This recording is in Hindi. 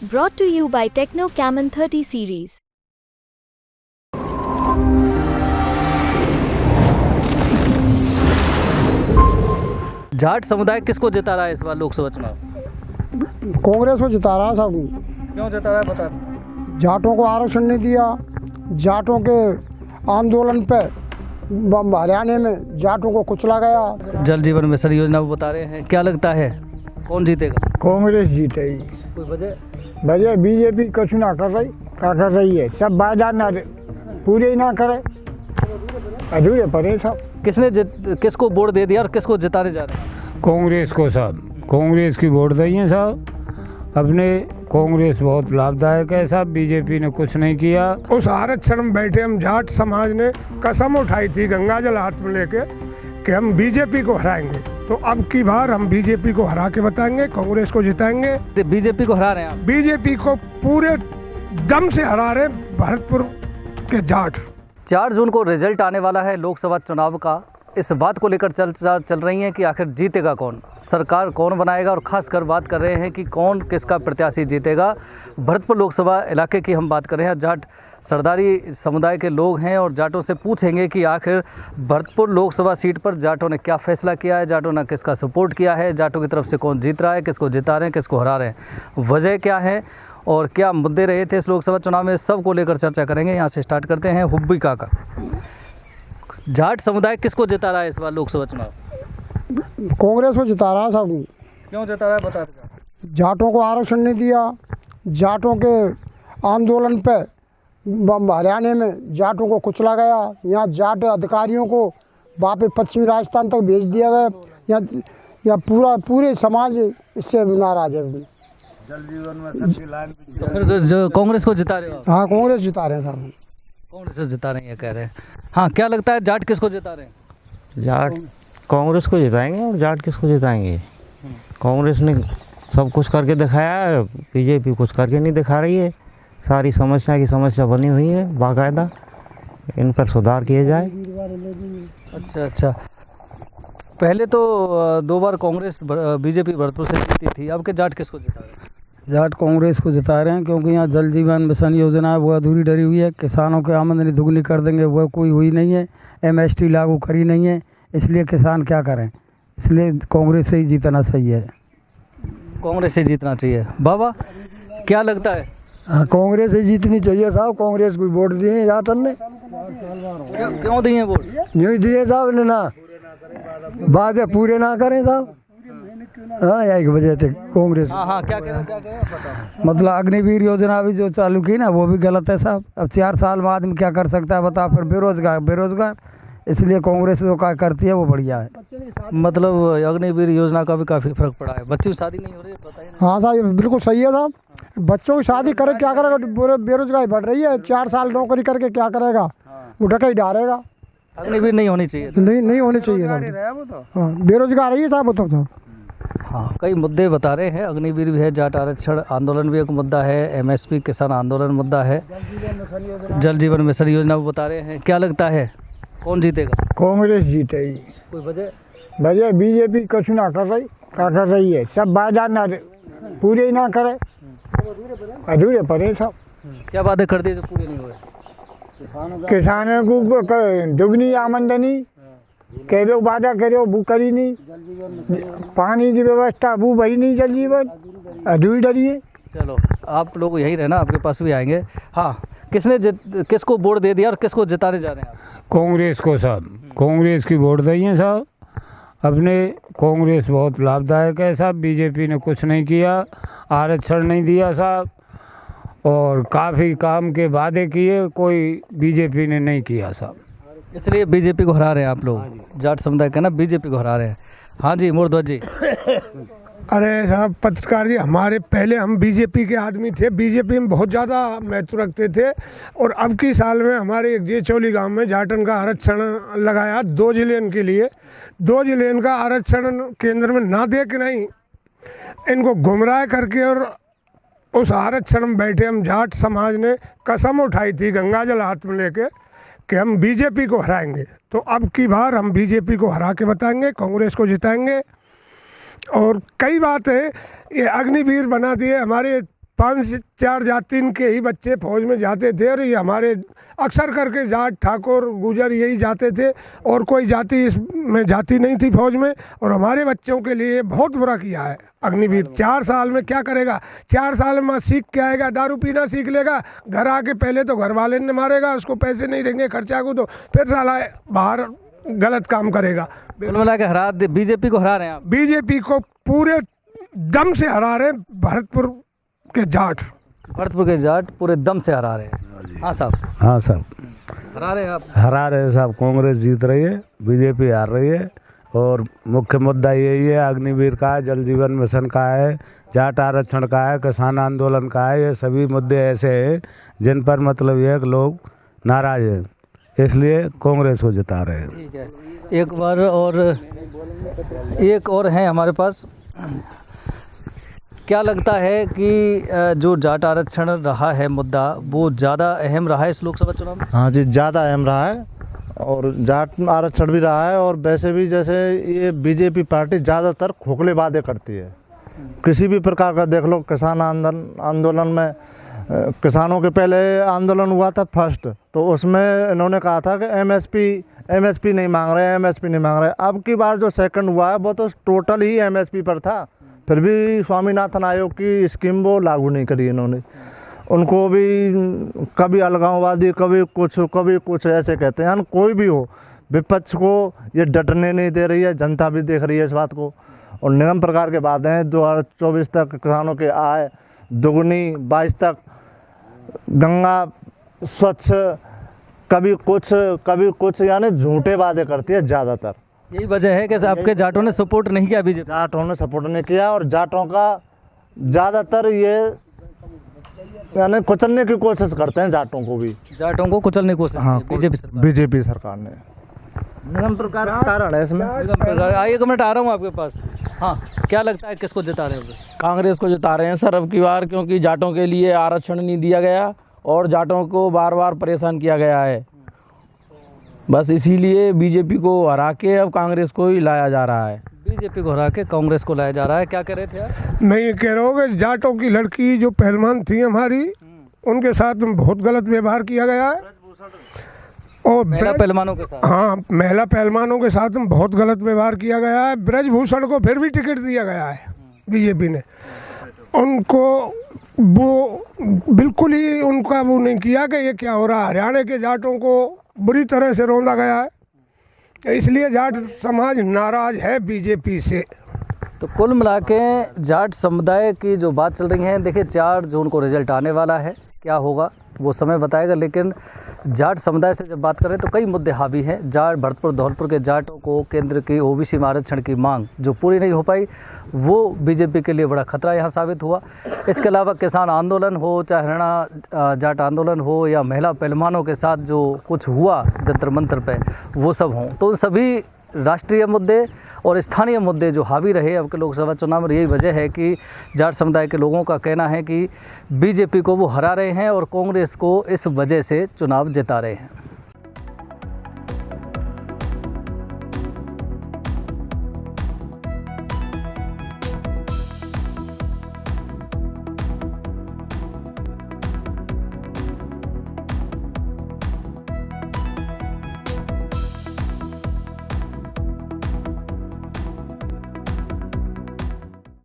Brought to you by Techno Camon 30 series. Jat समुदाय किसको जिता रहा है इस बार लोकसभा चुनाव? कांग्रेस को जिता रहा है सब। क्यों जिता रहा है बता। जाटों को आरक्षण नहीं दिया, जाटों के आंदोलन पे हरियाणा में जाटों को कुचला गया। जल जीवन मिशन योजना वो बता रहे हैं, क्या लगता है कौन जीतेगा? कांग्रेस जीतेगी। कोई वजह? वजह बीजेपी कुछ ना कर रही है, सब वायदा ना पूरे ही ना करे, अधूरे पड़े सब। किसको वोट दे दिया और किसको जिताने जा रहे हैं? कांग्रेस को साहब, कांग्रेस की वोट दी है साहब अपने। कांग्रेस बहुत लाभदायक है साहब, बीजेपी ने कुछ नहीं किया। उस आरक्षण में बैठे हम जाट समाज ने कसम उठाई थी गंगा जल हाथ में लेके कि हम बीजेपी को हराएंगे, तो अब की बार हम बीजेपी को हरा के बताएंगे, कांग्रेस को जिताएंगे। बीजेपी को हरा रहे हैं आप? बीजेपी को पूरे दम से हरा रहे भरतपुर के जाट। 4 जून को रिजल्ट आने वाला है लोकसभा चुनाव का। इस बात को लेकर चल रही है कि आखिर जीतेगा कौन, सरकार कौन बनाएगा, और खासकर बात कर रहे हैं कि कौन किसका प्रत्याशी जीतेगा। भरतपुर लोकसभा इलाके की हम बात कर रहे हैं। जाट सरदारी समुदाय के लोग हैं और जाटों से पूछेंगे कि आखिर भरतपुर लोकसभा सीट पर जाटों ने क्या फैसला किया है, जाटों ने किसका सपोर्ट किया है, जाटों की तरफ से कौन जीत रहा है, किसको जिता रहे हैं, किसको हरा रहे हैं, वजह क्या है और क्या मुद्दे रहे थे इस लोकसभा चुनाव में, सब को लेकर चर्चा करेंगे। यहाँ से स्टार्ट करते हैं हुब्बी काका। जाट समुदाय किसको जिता रहा है इस बार लोकसभा चुनाव? कांग्रेस को जिता रहा है सब। क्यों जिता रहा है बता। जाटों को आरक्षण नहीं दिया, जाटों के आंदोलन पे हरियाणा में जाटों को कुचला गया। यहाँ जाट अधिकारियों को वापस पश्चिमी राजस्थान तक भेज दिया गया। यहाँ पूरे समाज इससे नाराज है। जो कांग्रेस को जिता रहे हो? हाँ, कांग्रेस जिता रहे हैं साहब। कांग्रेस से जिता रही है कह रहे हैं। हाँ, क्या लगता है जाट किसको जिता रहे हैं? जाट कांग्रेस को जिताएंगे। और जाट किसको जिताएंगे? कांग्रेस ने सब कुछ करके दिखाया है, बीजेपी कुछ करके नहीं दिखा रही है। सारी समस्या बनी हुई है बाकायदा, इन पर सुधार किए जाए। अच्छा, पहले तो 2 बार कांग्रेस बीजेपी भरतपुर से जीती थी, अब के जाट किसको जिता रहे हैं? जाट कांग्रेस को जिता रहे हैं क्योंकि यहाँ जल जीवन मिशन योजना है वो अधूरी डरी हुई है। किसानों की आमदनी दुगनी कर देंगे वो कोई हुई नहीं है। MST लागू करी नहीं है, इसलिए किसान क्या करें, इसलिए कांग्रेस से ही जीतना सही है। कांग्रेस से जीतना चाहिए। बाबा क्या लगता है? हाँ, कांग्रेस से जीतनी चाहिए साहब। कांग्रेस को वोट दिए जाटन ने। क्यों दिए वोट? नहीं दिए साहब ने ना, वादे पूरे ना करें साहब। हाँ, यही वजह से कांग्रेस। हाँ, क्या करें? मतलब अग्निवीर योजना भी जो चालू की ना वो भी गलत है साहब। अब 4 साल में आदमी क्या कर सकता है बता, फिर बेरोजगार, इसलिए कांग्रेस जो क्या करती है वो बढ़िया है। मतलब अग्निवीर योजना का भी काफ़ी फर्क पड़ा है। बच्चों की शादी नहीं हो रही है, पता ही नहीं। हाँ साहब, बिल्कुल सही है साहब। बच्चों की शादी करे क्या करेगा, बेरोजगारी बढ़ रही है। 4 साल नौकरी करके क्या करेगा, वो ढका ही डालेगा। अग्निवीर नहीं होनी चाहिए। नहीं होनी चाहिए साहब। हाँ, बेरोजगार है साहब वो तो। हाँ, कई मुद्दे बता रहे हैं। अग्निवीर भी है, जाट आरक्षण आंदोलन भी एक मुद्दा है, MSP किसान आंदोलन मुद्दा है, जल जीवन मिशन योजना वो बता रहे हैं। क्या लगता है कौन जीतेगा? कांग्रेस जीतेगी। कोई वजह? वजह बीजेपी कुछ ना कर रही है, सब वायदा ना पूरे ही ना करे, अधूरे पड़े सब। क्या वादे कर दिए जो पूरे नहीं हुए? किसानों को दुगनी आमदनी कह लो, वादा करो वो करी नहीं। पानी की व्यवस्था वो वही नहीं, जल जीवन अधूरी डरी है। चलो, आप लोग यही रहना, आपके पास भी आएंगे। हाँ, किसको वोट दे दिया और किसको जिताने जा रहे हैं आप? कांग्रेस को साहब, कांग्रेस की वोट दी है साहब अपने। कांग्रेस बहुत लाभदायक है साहब, बीजेपी ने कुछ नहीं किया, आरक्षण नहीं दिया साहब, और काफ़ी काम के वादे किए, कोई बीजेपी ने नहीं किया साहब। इसलिए बीजेपी को हरा रहे हैं आप लोग, जाट समुदाय का ना बीजेपी को हरा रहे हैं। हाँ जी, मुर्ध्वज जी। अरे साहब पत्रकार जी, हमारे पहले हम बीजेपी के आदमी थे, बीजेपी में बहुत ज़्यादा महत्व रखते थे, और अब की साल में हमारे एक जेचौली गांव में जाटन का आरक्षण लगाया 2 जिलेन के लिए। 2 जिलेन का आरक्षण केंद्र में ना दे के नहीं, इनको गुमराह करके और उस आरक्षण में बैठे हम जाट समाज ने कसम उठाई थी गंगा जल हाथ में लेके कि हम बीजेपी को हराएंगे, तो अब की बार हम बीजेपी को हरा के बताएंगे, कांग्रेस को जिताएंगे। और कई बात है, ये अग्निवीर बना दिए, हमारे 5 से 4 जाति के ही बच्चे फौज में जाते थे, और ये हमारे अक्सर करके जाट, ठाकुर, गुजर यही जाते थे, और कोई जाति इसमें जाति नहीं थी फौज में। और हमारे बच्चों के लिए बहुत बुरा किया है अग्निवीर। 4 साल में क्या करेगा? 4 साल में सीख के आएगा, दारू पीना सीख लेगा, घर आके पहले तो घर वाले ने मारेगा, उसको पैसे नहीं देंगे खर्चा को, तो फिर साला बाहर गलत काम करेगा। कुल मिला के हरा बीजेपी को हरा रहे हैं आप। बीजेपी को पूरे दम से हरा रहे भरतपुर के जाट। भरतपुर के जाट पूरे दम से हरा रहे हैं। हाँ साहब, हाँ साहब, हरा रहे हैं आप। हरा रहे साहब। कांग्रेस जीत रही है, बीजेपी हार रही है। और मुख्य मुद्दा यही है, अग्निवीर का है, जल जीवन मिशन का है, जाट आरक्षण का है, किसान आंदोलन का है। ये सभी मुद्दे ऐसे हैं जिन पर मतलब ये लोग नाराज हैं, इसलिए कांग्रेस को जिता रहे हैं। ठीक है, एक बार और हैं हमारे पास। क्या लगता है कि जो जाट आरक्षण रहा है मुद्दा, वो ज़्यादा अहम रहा है इस लोकसभा चुनाव में? हाँ जी, ज़्यादा अहम रहा है, और जाट आरक्षण भी रहा है। और वैसे भी जैसे ये बीजेपी पार्टी ज़्यादातर खोखले वादे करती है, किसी भी प्रकार का देख लो। किसान आंदोलन में किसानों के पहले आंदोलन हुआ था फर्स्ट, तो उसमें इन्होंने कहा था कि एमएसपी नहीं मांग रहे, एमएसपी नहीं मांग रहे। अब की बार जो सेकंड हुआ है वो तो टोटल ही एमएसपी पर था, फिर भी स्वामीनाथन आयोग की स्कीम वो लागू नहीं करी इन्होंने। उनको भी कभी अलगाववादी, कभी कुछ ऐसे कहते हैं। कोई भी हो, विपक्ष को ये डटने नहीं दे रही है, जनता भी देख रही है इस बात को। और निगम प्रकार के बातें हैं, 2024 तक किसानों के आय दुगनी, 22 तक गंगा स्वच्छ, कभी कुछ यानी झूठे वादे करती है ज़्यादातर। यही वजह है कि आपके जाटों ने सपोर्ट नहीं किया बीजेपी? जाटों ने सपोर्ट नहीं किया, और जाटों का ज़्यादातर ये यानी कुचलने की कोशिश करते हैं, जाटों को भी। जाटों को कुचलने की कोशिश की बीजेपी सरकार ने। निगम प्रकार का कारण है इसमें। आइए, एक मिनट आ रहा हूँ आपके पास। हाँ, क्या लगता है किसको जिता रहे हैं? कांग्रेस को जिता रहे हैं सर अब की बार, क्योंकि जाटों के लिए आरक्षण नहीं दिया गया और जाटों को बार बार परेशान किया गया है। बस इसीलिए बीजेपी को हरा के अब कांग्रेस को ही लाया जा रहा है। बीजेपी को हरा के कांग्रेस को लाया जा रहा है। क्या कह रहे थे आप? मैं ये कह रहा हूँ कि जाटों की लड़की जो पहलवान थी हमारी, उनके साथ बहुत गलत व्यवहार किया गया है। और महिला पहलवानों के साथ, हाँ, महिला पहलवानों के साथ बहुत गलत व्यवहार किया गया है। ब्रजभूषण को फिर भी टिकट दिया गया है बीजेपी ने। उनको वो बिल्कुल ही उनका वो नहीं किया कि ये क्या हो रहा है। हरियाणा के जाटों को बुरी तरह से रौंदा गया है, इसलिए जाट समाज नाराज है बीजेपी से। तो कुल मिला के जाट समुदाय की जो बात चल रही है, देखिए 4 जून को रिजल्ट आने वाला है, क्या होगा वो समय बताएगा। लेकिन जाट समुदाय से जब बात करें तो कई मुद्दे हावी हैं। जाट भरतपुर धौलपुर के जाटों को केंद्र की ओबीसी में आरक्षण की मांग जो पूरी नहीं हो पाई, वो बीजेपी के लिए बड़ा खतरा यहाँ साबित हुआ। इसके अलावा किसान आंदोलन हो, चाहे हरियाणा जाट आंदोलन हो, या महिला पहलवानों के साथ जो कुछ हुआ जंतर मंतर पे, वो सब हों, तो उन सभी राष्ट्रीय मुद्दे और स्थानीय मुद्दे जो हावी रहे अब के लोकसभा चुनाव में, यही वजह है कि जाट समुदाय के लोगों का कहना है कि बीजेपी को वो हरा रहे हैं और कांग्रेस को इस वजह से चुनाव जिता रहे हैं।